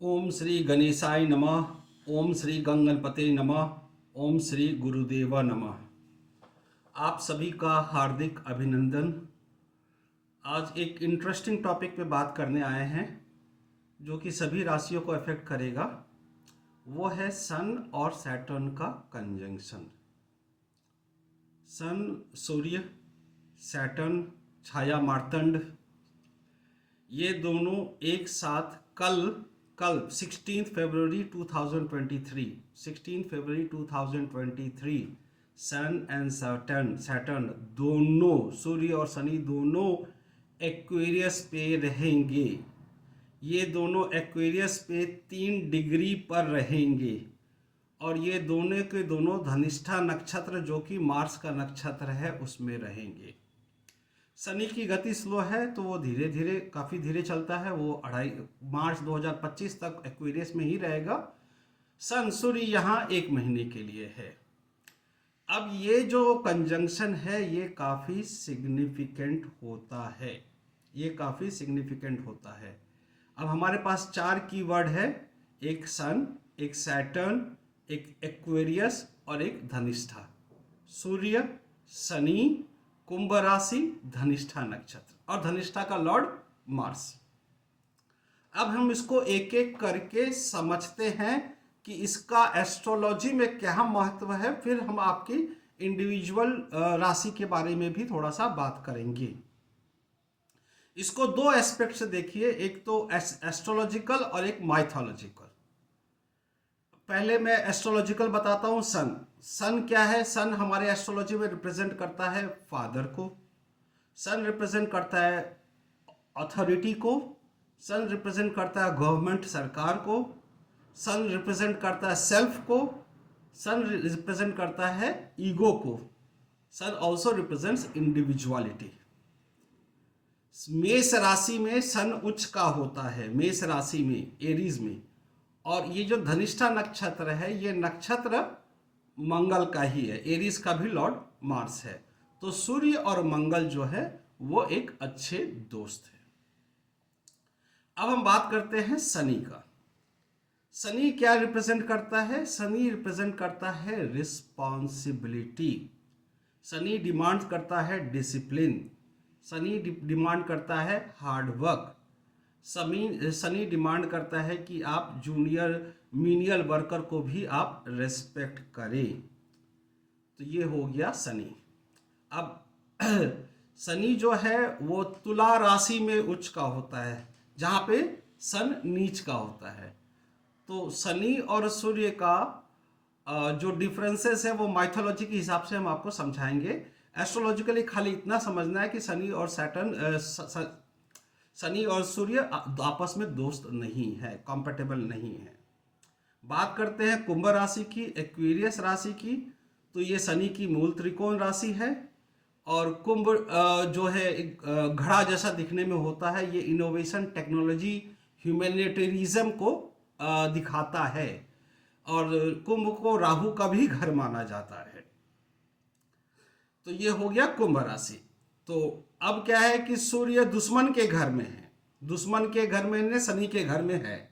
ओम श्री गणेशाय नमः। ओम श्री गंगणपते नमः। ओम श्री गुरुदेवा नमः। आप सभी का हार्दिक अभिनंदन। आज एक इंटरेस्टिंग टॉपिक पे बात करने आए हैं जो कि सभी राशियों को अफेक्ट करेगा। वो है सन और सैटर्न का कंजंक्शन। सन सूर्य, सैटर्न छाया मार्तंड, ये दोनों एक साथ कल कल 16 फरवरी 2023 सन एंड सैटर्न दोनों, सूर्य और शनि दोनों एक्वेरियस पे रहेंगे। ये दोनों एक्वेरियस पे 3 डिग्री पर रहेंगे और ये दोनों के दोनों धनिष्ठा नक्षत्र जो कि मार्स का नक्षत्र है उसमें रहेंगे। शनि की गति स्लो है तो वो धीरे धीरे काफ़ी धीरे चलता है। वो मार्च 2025 तक एक्वेरियस में ही रहेगा। सन सूर्य यहाँ 1 महीने के लिए है। अब ये जो कंजंक्शन है ये काफ़ी सिग्निफिकेंट होता है। ये काफ़ी सिग्निफिकेंट होता है। अब हमारे पास 4 कीवर्ड है, एक सन, एक सैटर्न, एक एक्वेरियस और एक धनिष्ठा। सूर्य, शनि, कुंभ राशि, धनिष्ठा नक्षत्र और धनिष्ठा का लॉर्ड मार्स। अब हम इसको एक एक करके समझते हैं कि इसका एस्ट्रोलॉजी में क्या महत्व है। फिर हम आपकी इंडिविजुअल राशि के बारे में भी थोड़ा सा बात करेंगे। इसको 2 एस्पेक्ट से देखिए, एक तो एस्ट्रोलॉजिकल और एक माइथोलॉजिकल। पहले मैं एस्ट्रोलॉजिकल बताता हूँ। सन क्या है? सन हमारे एस्ट्रोलॉजी में रिप्रेजेंट करता है फादर को। सन रिप्रेजेंट करता है अथॉरिटी को। सन रिप्रेजेंट करता है गवर्नमेंट, सरकार को। सन रिप्रेजेंट करता है सेल्फ को। सन रिप्रेजेंट करता है ईगो को। सन ऑल्सो रिप्रेजेंट्स इंडिविजुअलिटी। मेष राशि में सन उच्च का होता है, मेष राशि में, एरीज में। और ये जो धनिष्ठा नक्षत्र है ये नक्षत्र मंगल का ही है। एरीज का भी लॉर्ड मार्स है। तो सूर्य और मंगल जो है वो एक अच्छे दोस्त है। अब हम बात करते हैं शनि का। शनि क्या रिप्रेजेंट करता है? शनि रिप्रेजेंट करता है रिस्पॉन्सिबिलिटी। शनि डिमांड करता है डिसिप्लिन। शनि डिमांड करता है हार्ड वर्क। शनि डिमांड करता है कि आप जूनियर मीनियल वर्कर को भी आप रेस्पेक्ट करें। तो ये हो गया शनि। अब शनि जो है वो तुला राशि में उच्च का होता है, जहाँ पे सन नीच का होता है। तो शनि और सूर्य का जो डिफरेंसेस है वो माइथोलॉजी के हिसाब से हम आपको समझाएंगे। एस्ट्रोलॉजिकली खाली इतना समझना है कि शनि और सैटर्न शनि और सूर्य आपस में दोस्त नहीं है, कंपेटेबल नहीं है। बात करते हैं कुंभ राशि की, एक्वेरियस राशि की। तो ये शनि की मूल त्रिकोण राशि है और कुंभ जो है एक घड़ा जैसा दिखने में होता है। ये इनोवेशन, टेक्नोलॉजी, ह्यूमैनिटेरिज्म को दिखाता है और कुंभ को राहु का भी घर माना जाता है। तो ये हो गया कुंभ राशि। तो अब क्या है कि सूर्य दुश्मन के घर में है, दुश्मन के घर में ने शनि के घर में है,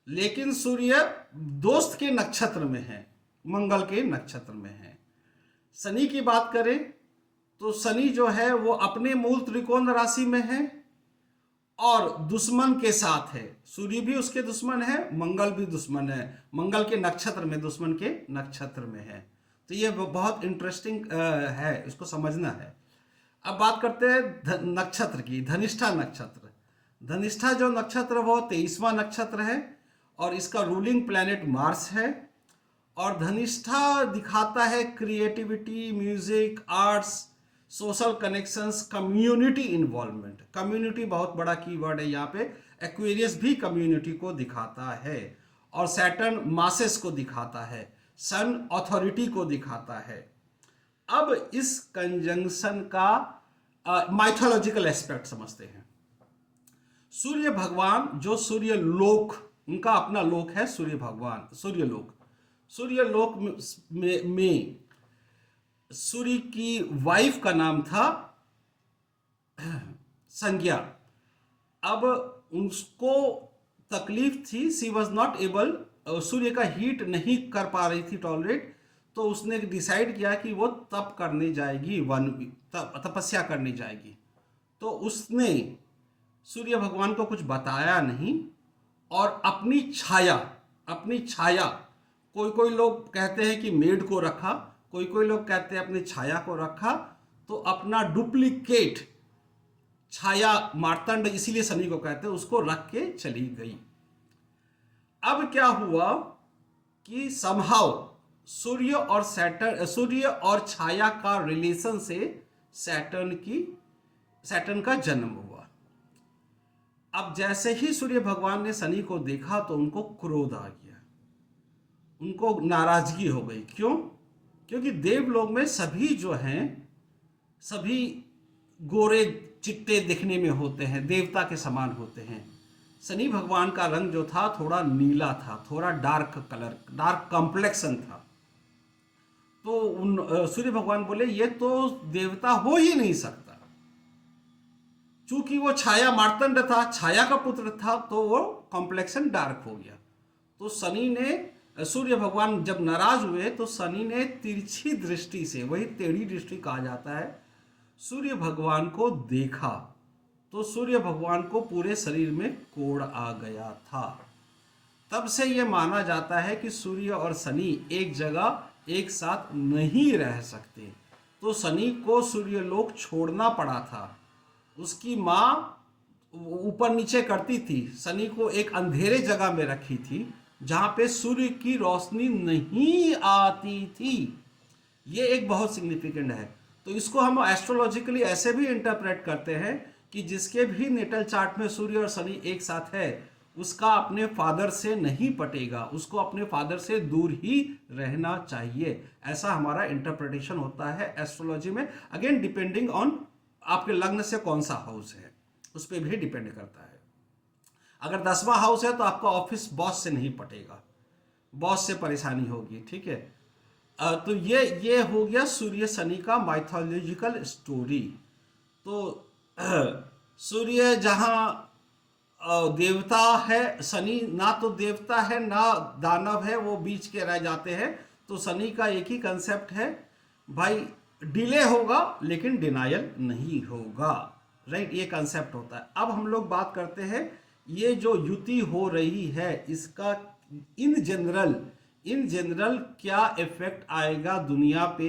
लेकिन सूर्य दोस्त के नक्षत्र में है, मंगल के नक्षत्र में है। शनि की बात करें तो शनि जो है वो अपने मूल त्रिकोण राशि में है और दुश्मन के साथ है। सूर्य भी उसके दुश्मन है, मंगल भी दुश्मन है, मंगल के नक्षत्र में, दुश्मन के नक्षत्र में है। तो ये बहुत इंटरेस्टिंग है, इसको समझना है। अब बात करते हैं नक्षत्र की, धनिष्ठा नक्षत्र। धनिष्ठा जो नक्षत्र वो 23वां नक्षत्र है और इसका रूलिंग प्लैनेट मार्स है। और धनिष्ठा दिखाता है creativity, music, arts, social connections, community involvement. Community बहुत बड़ा कीवर्ड है यहाँ पे। एक्वेरियस भी कम्युनिटी को दिखाता है और सैटर्न मासेस को दिखाता है, सन अथॉरिटी को दिखाता है। अब इस कंजंक्शन का माइथोलॉजिकल एस्पेक्ट समझते हैं। सूर्य भगवान जो सूर्य लोक, उनका अपना लोक है सूर्य भगवान, सूर्य लोक। सूर्य लोक में सूर्य की वाइफ का नाम था संज्ञा। अब उसको तकलीफ थी, सी वॉज नॉट एबल, सूर्य का हीट नहीं कर पा रही थी टॉलरेट, तो उसने डिसाइड किया कि वो तप करने जाएगी, तपस्या करने जाएगी। तो उसने सूर्य भगवान को कुछ बताया नहीं और अपनी छाया, कोई कोई लोग कहते हैं कि मेड को रखा, कोई कोई लोग कहते हैं अपनी छाया को रखा, तो अपना डुप्लीकेट छाया, मार्तंड इसीलिए शनि को कहते हैं, उसको रख के चली गई। अब क्या हुआ कि समहाउ सूर्य और छाया का रिलेशन से सैटर्न का जन्म हुआ। अब जैसे ही सूर्य भगवान ने शनि को देखा तो उनको क्रोध आ गया, उनको नाराजगी हो गई। क्यों? क्योंकि देवलोक में सभी जो हैं, सभी गोरे चिट्टे दिखने में होते हैं, देवता के समान होते हैं। शनि भगवान का रंग जो था थोड़ा नीला था, थोड़ा डार्क कलर, डार्क कॉम्प्लेक्सन था। तो सूर्य भगवान बोले ये तो देवता हो ही नहीं सकता। चूंकि वो छाया मार्तंड था, छाया का पुत्र था, तो वो कॉम्प्लेक्सन डार्क हो गया। तो शनि ने, सूर्य भगवान जब नाराज हुए तो शनि ने तिरछी दृष्टि से, वही टेढ़ी दृष्टि कहा जाता है, सूर्य भगवान को देखा। तो सूर्य भगवान को पूरे शरीर में कोढ़ आ गया था। तब से यह माना जाता है कि सूर्य और शनि एक जगह एक साथ नहीं रह सकते। तो शनि को सूर्यलोक छोड़ना पड़ा था। उसकी माँ ऊपर नीचे करती थी, शनि को एक अंधेरे जगह में रखी थी जहाँ पे सूर्य की रोशनी नहीं आती थी। ये एक बहुत सिग्निफिकेंट है। तो इसको हम एस्ट्रोलॉजिकली ऐसे भी इंटरप्रेट करते हैं कि जिसके भी नेटल चार्ट में सूर्य और शनि एक साथ है, उसका अपने फादर से नहीं पटेगा, उसको अपने फादर से दूर ही रहना चाहिए। ऐसा हमारा इंटरप्रिटेशन होता है एस्ट्रोलॉजी में। अगेन डिपेंडिंग ऑन आपके लग्न से कौन सा हाउस है, उस पर भी डिपेंड करता है। अगर 10वां हाउस है तो आपका ऑफिस बॉस से नहीं पटेगा, बॉस से परेशानी होगी, ठीक है। तो ये हो गया सूर्य शनि का माइथोलॉजिकल स्टोरी। तो सूर्य जहाँ देवता है, शनि ना तो देवता है ना दानव है, वो बीच के रह जाते हैं। तो शनि का एक ही कंसेप्ट है भाई, डिले होगा लेकिन डिनायल नहीं होगा, राइट, ये कंसेप्ट होता है। अब हम लोग बात करते हैं ये जो युति हो रही है इसका इन जनरल क्या इफेक्ट आएगा दुनिया पे,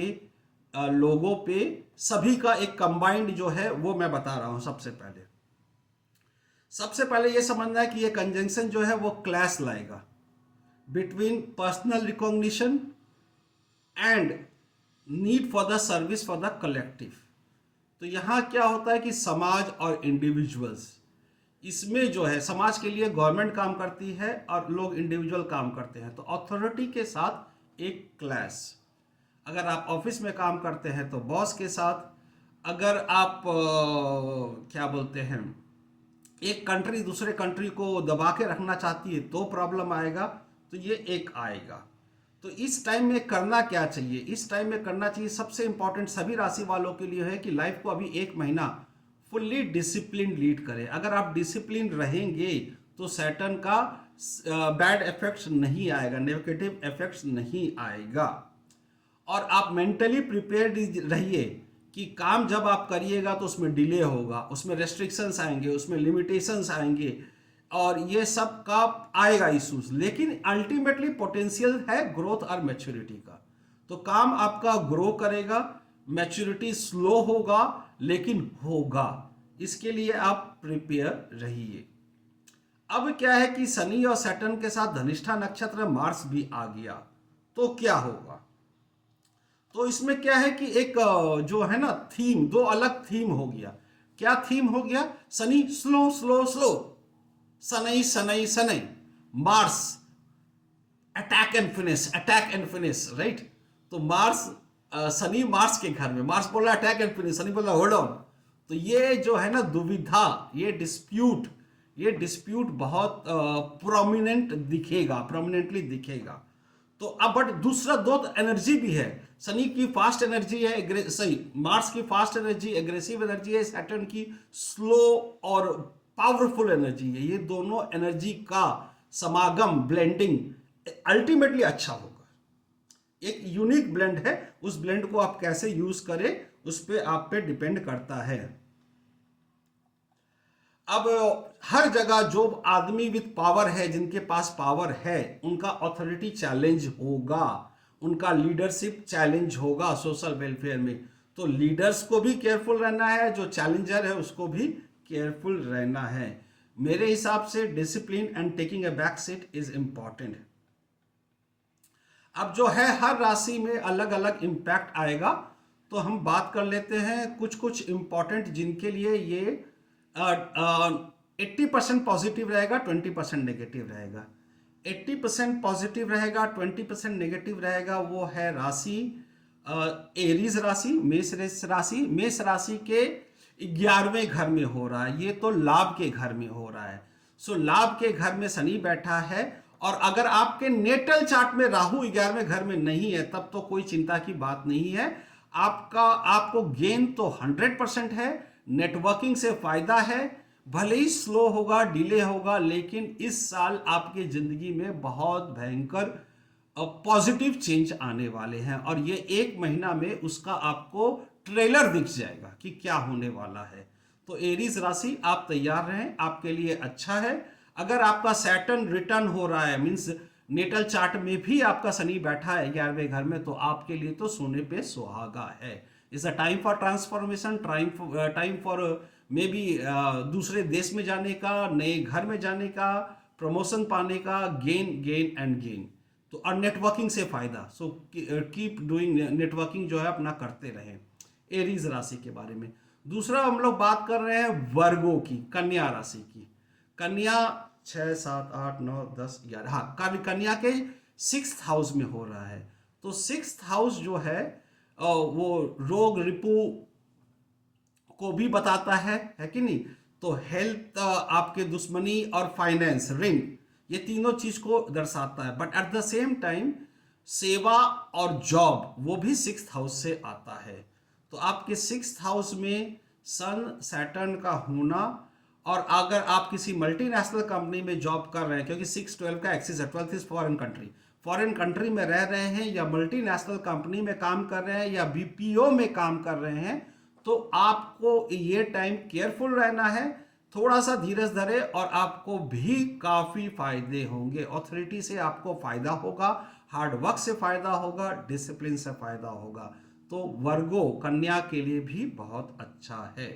लोगों पे, सभी का एक कंबाइंड जो है वो मैं बता रहा हूं। सबसे पहले ये समझना है कि ये कंजंक्शन जो है वो क्लैश लाएगा between personal recognition and need for the service for the collective. तो यहाँ क्या होता है कि समाज और इंडिविजुअल्स, इसमें जो है समाज के लिए गवर्नमेंट काम करती है और लोग इंडिविजुअल काम करते हैं। तो अथॉरिटी के साथ एक क्लैश, अगर आप ऑफिस में काम करते हैं तो बॉस के साथ, अगर आप क्या बोलते हैं, एक कंट्री दूसरे कंट्री को दबा के रखना चाहती है तो प्रॉब्लम आएगा। तो ये एक आएगा। तो इस टाइम में करना क्या चाहिए? इस टाइम में करना चाहिए, सबसे इंपॉर्टेंट सभी राशि वालों के लिए है कि लाइफ को अभी एक महीना फुल्ली डिसिप्लिन लीड करें। अगर आप डिसिप्लिन रहेंगे तो सैटर्न का बैड इफेक्ट्स नहीं आएगा, नेगेटिव इफेक्ट्स नहीं आएगा। और आप मेंटली प्रिपेयर्ड रहिए कि काम जब आप करिएगा तो उसमें डिले होगा, उसमें रेस्ट्रिक्शंस आएंगे, उसमें लिमिटेशंस आएंगे और ये सब का आएगा इश्यूज। लेकिन अल्टीमेटली पोटेंशियल है ग्रोथ और मैच्योरिटी का। तो काम आपका ग्रो करेगा, मैच्योरिटी स्लो होगा लेकिन होगा। इसके लिए आप प्रिपेयर रहिए। अब क्या है कि शनि और सैटर्न के साथ धनिष्ठा नक्षत्र मार्स भी आ गया, तो क्या होगा? तो इसमें क्या है कि एक जो है ना थीम, दो अलग थीम हो गया। क्या थीम हो गया? Shani slow slow slow, Shani Shani Shani, Mars attack and finish, right. तो मार्स, शनि मार्स के घर में, मार्स बोल रहा अटैक एंड फिनिश, शनि बोल रहा होल्ड ऑन। तो ये जो है ना दुविधा, ये डिस्प्यूट बहुत प्रोमिनेंटली दिखेगा। तो अब बट दूसरा दो एनर्जी भी है। शनि की फास्ट एनर्जी है, सही, मार्स की फास्ट एनर्जी एग्रेसिव एनर्जी है, सैटर्न की स्लो और पावरफुल एनर्जी है, ये दोनों एनर्जी का समागम, ब्लेंडिंग अल्टीमेटली अच्छा होगा। एक यूनिक ब्लेंड है, उस ब्लेंड को आप कैसे यूज करें उस पे आप पे डिपेंड करता है। अब हर जगह जो आदमी विद पावर है, जिनके पास पावर है, उनका अथॉरिटी चैलेंज होगा, उनका लीडरशिप चैलेंज होगा सोशल वेलफेयर में। तो लीडर्स को भी केयरफुल रहना है, जो चैलेंजर है उसको भी केयरफुल रहना है। मेरे हिसाब से discipline and taking a back seat is important. अब जो है हर राशि में अलग अलग इम्पैक्ट आएगा, तो हम बात कर लेते हैं कुछ कुछ इम्पॉर्टेंट जिनके लिए ये 80% पॉजिटिव रहेगा, 20% नेगेटिव रहेगा। 80% पॉजिटिव रहेगा, 20% नेगेटिव रहेगा। वो है राशि एरीज राशि, मेष राशि। मेष राशि के 11वें घर में हो रहा है, ये तो लाभ के घर में हो रहा है। सो लाभ के घर में शनि बैठा है, और अगर आपके नेटल चार्ट में राहु 11वें घर में नहीं है तब तो कोई चिंता की बात नहीं है। आपको गेन तो 100% है, नेटवर्किंग से फायदा है, भले ही स्लो होगा, डिले होगा, लेकिन इस साल आपके जिंदगी में बहुत भयंकर पॉजिटिव चेंज आने वाले हैं, और ये एक महीना में उसका आपको ट्रेलर दिख जाएगा कि क्या होने वाला है। तो एरीज राशि आप तैयार रहें, आपके लिए अच्छा है। अगर आपका सैटर्न रिटर्न हो रहा है, मीन्स नेटल चार्ट में भी आपका शनि बैठा है 11वें घर में, तो आपके लिए तो सोने पे सुहागा है। It's a time for transformation, time for may be दूसरे देश में जाने का, नए घर में जाने का, प्रमोशन पाने का, गेन गेन एंड गेन। तो और नेटवर्किंग से फायदा। सो कीप डूइंग नेटवर्किंग जो है अपना करते रहें। एरीज राशि के बारे में। दूसरा हम लोग बात कर रहे हैं वर्गों की, कन्या राशि की। कन्या 6, 7, 8, 9, 10, 11, हाँ, कन्या के 6th हाउस में हो रहा है। तो 6th हाउस जो है वो रोग रिपू को भी बताता है कि नहीं। तो हेल्थ, आपके दुश्मनी और फाइनेंस, रिंग, ये तीनों चीज को दर्शाता है। But at the same time सेवा और जॉब वो भी 6th हाउस से आता है। तो आपके 6th हाउस में सन सैटर्न का होना, और अगर आप किसी मल्टीनेशनल कंपनी में जॉब कर रहे हैं, क्योंकि 6-12 का एक्सिस है, 12th is foreign country, foreign country में रह रहे हैं या मल्टीनेशनल कंपनी में काम कर रहे हैं या बीपीओ में काम कर रहे हैं, तो आपको ये टाइम केयरफुल रहना है, थोड़ा सा धीरज धरे, और आपको भी काफी फायदे होंगे। अथॉरिटी से आपको फायदा होगा, हार्ड वर्क से फायदा होगा, डिसिप्लिन से फायदा होगा। तो वर्गो कन्या के लिए भी बहुत अच्छा है।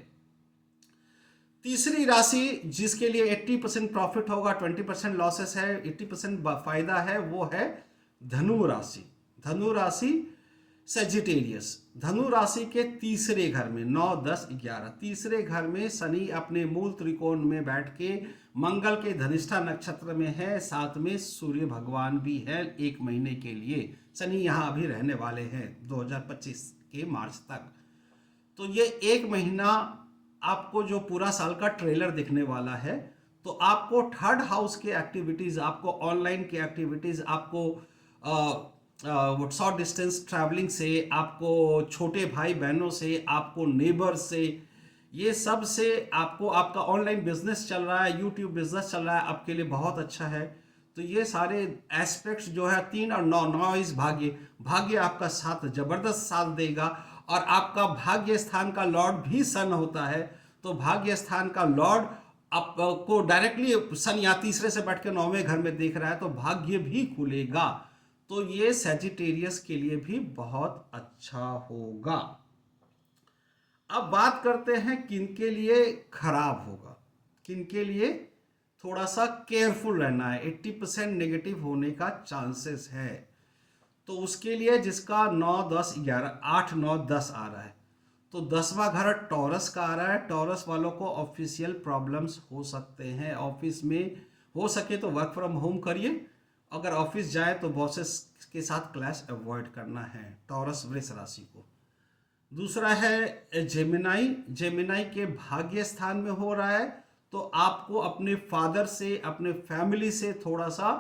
तीसरी राशि जिसके लिए 80% प्रॉफिट होगा, 20% लॉसेस है, 80% फायदा है, वो है धनु राशि। धनु राशि सेजिटेरियस। धनु राशि के तीसरे घर में 9, 10, 11, तीसरे घर में शनि अपने मूल त्रिकोण में बैठ के मंगल के धनिष्ठा नक्षत्र में है, साथ में सूर्य भगवान भी है। एक महीने के लिए शनि यहाँ अभी रहने वाले हैं 2025 के मार्च तक। तो ये एक महीना आपको जो पूरा साल का ट्रेलर दिखने वाला है, तो आपको 3rd हाउस के एक्टिविटीज, आपको ऑनलाइन की एक्टिविटीज, आपको शॉर्ट डिस्टेंस ट्रैवलिंग से, आपको छोटे भाई बहनों से, आपको नेबर से, ये सब से आपको, आपका ऑनलाइन बिजनेस चल रहा है, यूट्यूब बिजनेस चल रहा है, आपके लिए बहुत अच्छा है। तो ये सारे एस्पेक्ट्स जो है 3 और 9, 9 इस भाग्य, भाग्य आपका साथ जबरदस्त साथ देगा। और आपका भाग्य स्थान का लॉर्ड भी सन होता है, तो भाग्य स्थान का लॉर्ड आपको डायरेक्टली सन या तीसरे से बैठ के 9वें घर में देख रहा है, तो भाग्य भी खुलेगा। तो ये सैजिटेरियस के लिए भी बहुत अच्छा होगा। अब बात करते हैं किनके लिए खराब होगा, किनके लिए थोड़ा सा केयरफुल रहना है, 80% नेगेटिव होने का चांसेस है। तो उसके लिए जिसका 9, 10, 11, 8, 9, 10 आ रहा है, तो 10वां घर टॉरस का आ रहा है। टॉरस वालों को ऑफिशियल प्रॉब्लम्स हो सकते हैं, ऑफिस में हो सके तो वर्क फ्रॉम होम करिए, अगर ऑफिस जाए तो बॉसेस के साथ क्लैश अवॉइड करना है टॉरस वृष राशि को। दूसरा है जेमिनाई। जेमिनाई के भाग्य स्थान में हो रहा है, तो आपको अपने फादर से, अपने फैमिली से थोड़ा सा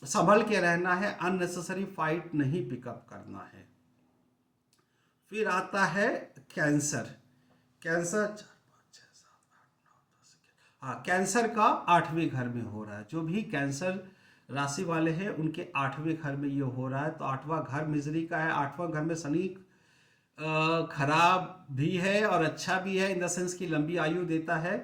संभल के रहना है, अननेसेसरी फाइट नहीं पिकअप करना है। फिर आता है कैंसर। कैंसर हाँ, कैंसर का 8वें घर में हो रहा है। जो भी कैंसर राशि वाले हैं उनके 8वें घर में ये हो रहा है। तो 8वां घर मिजरी का है। 8वां घर में शनि खराब भी है और अच्छा भी है, इन द सेंस की लंबी आयु देता है।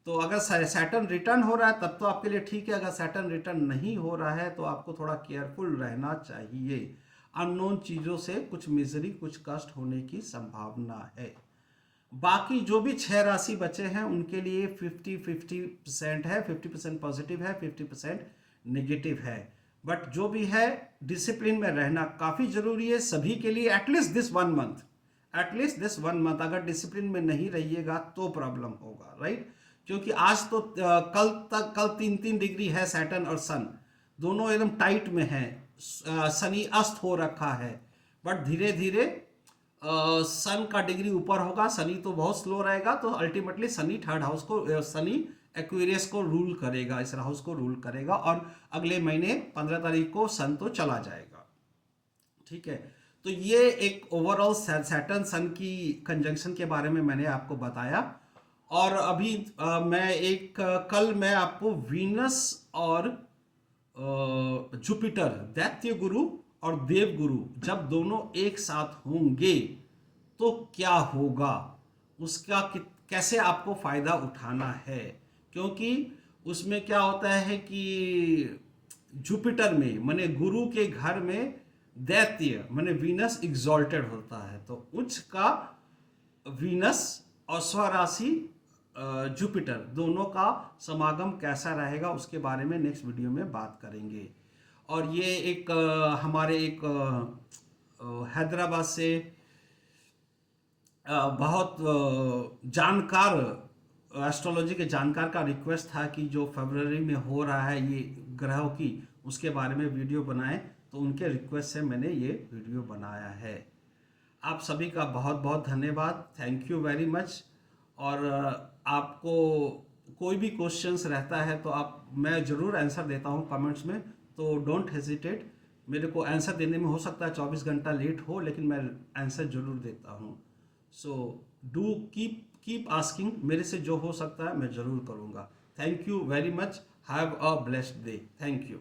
तो अगर सैटर्न रिटर्न हो रहा है तब तो आपके लिए ठीक है। अगर सैटर्न रिटर्न नहीं हो रहा है तो आपको थोड़ा केयरफुल रहना चाहिए। अननोन चीज़ों से कुछ मिजरी, कुछ कष्ट होने की संभावना है। बाकी जो भी 6 राशि बचे हैं उनके लिए 50-50% है। 50% पॉजिटिव है, 50% नेगेटिव है। बट जो भी है, डिसिप्लिन में रहना काफ़ी जरूरी है सभी के लिए। At least this 1 month, at least this 1 month अगर डिसिप्लिन में नहीं रहिएगा तो प्रॉब्लम होगा, राइट। क्योंकि आज तो कल 3-3 डिग्री है। सैटर्न और सन दोनों एकदम टाइट में है। शनि अस्त हो रखा है। बट धीरे धीरे सन का डिग्री ऊपर होगा। शनि तो बहुत स्लो रहेगा। तो अल्टीमेटली शनि थर्ड हाउस को, शनि एक्वेरियस को रूल करेगा, इस हाउस को रूल करेगा। और अगले महीने 15 तारीख को सन तो चला जाएगा, ठीक है। तो ये एक ओवरऑल सैटर्न सन की कंजंक्शन के बारे में मैंने आपको बताया। और अभी कल मैं आपको वीनस और जुपिटर, दैत्य गुरु और देव गुरु जब दोनों एक साथ होंगे तो क्या होगा, उसका कैसे आपको फायदा उठाना है। क्योंकि उसमें क्या होता है कि जुपिटर में माने गुरु के घर में दैत्य माने वीनस एग्जॉल्टेड होता है। तो उच्च का वीनस और स्वराशि जुपिटर दोनों का समागम कैसा रहेगा उसके बारे में नेक्स्ट वीडियो में बात करेंगे। और ये एक हमारे एक हैदराबाद से बहुत जानकार एस्ट्रोलॉजी के जानकार का रिक्वेस्ट था कि जो फरवरी में हो रहा है ये ग्रहों की, उसके बारे में वीडियो बनाएं। तो उनके रिक्वेस्ट से मैंने ये वीडियो बनाया है। आप सभी का बहुत बहुत धन्यवाद, थैंक यू वेरी मच। और आपको कोई भी क्वेश्चंस रहता है तो मैं ज़रूर आंसर देता हूँ कमेंट्स में। तो डोंट हेजिटेट, मेरे को आंसर देने में हो सकता है 24 घंटा लेट हो, लेकिन मैं आंसर ज़रूर देता हूँ। सो डू कीप आस्किंग, मेरे से जो हो सकता है मैं ज़रूर करूँगा। Thank you very much, have a blessed day, thank you.